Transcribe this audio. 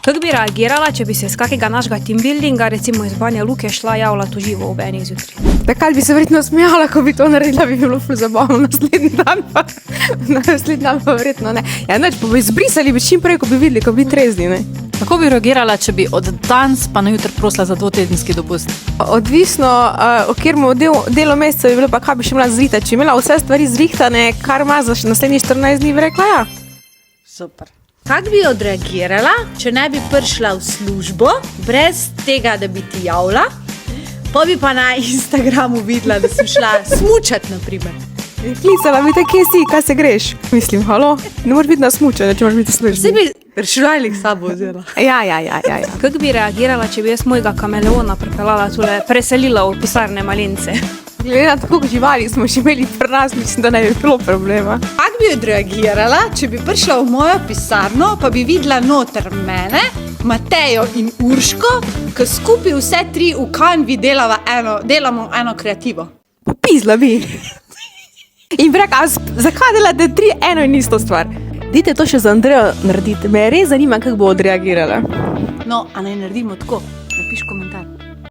Kako bi reagirala, če bi se z kakega našega teambuildinga, recimo iz Banja Luke, šla javljati v živo ob enih zjutraj? Takrat bi se verjetno smejala, ko bi to naredila, bi bilo ful zabavno naslednji dan pa verjetno ne. Ja, neč, pa bi izbrisali bi čim prej, ko bi videli, ko bi trezni, ne. Kako bi reagirala, če bi od danes pa na jutr prosila za 2-tedenski dopust? Odvisno, o kjermu delo meseca bi bilo, pa kaj bi še imela zrihta. Če imela vse stvari zrihtane, kar ima za naslednjih 14 dni, bi rekla ja. Super. Kako bi odreagirala, če ne bi prišla v službo, brez tega, da bi ti javila, pa bi pa na Instagramu videla, da sem šla smučat, na primer. Klicala bi te, kje si, kaj se greš? Mislim, halo, ne moreš biti na smučanju, če moraš biti v službi. Vse bi računalnik s sabo vzela. Ja. Kako bi reagirala, če bi jaz mojega kameleona pripeljala tule, preselila v pisarne Malence? Glede na tako živali smo že imeli pri nas, mislim, da ne bi bilo problema. Kako bi odreagirala, če bi prišla v mojo pisarno, pa bi videla noter mene, Matejo in Urško, ki skupaj vse tri v Canvi delamo eno kreativo. Popizla bi. In bi rekla, zakaj delate tri eno in isto stvar? Dajte to še za Andrejo narediti, me res zanima, kako bo odreagirala. No, a naj naredimo tako, napiš komentar.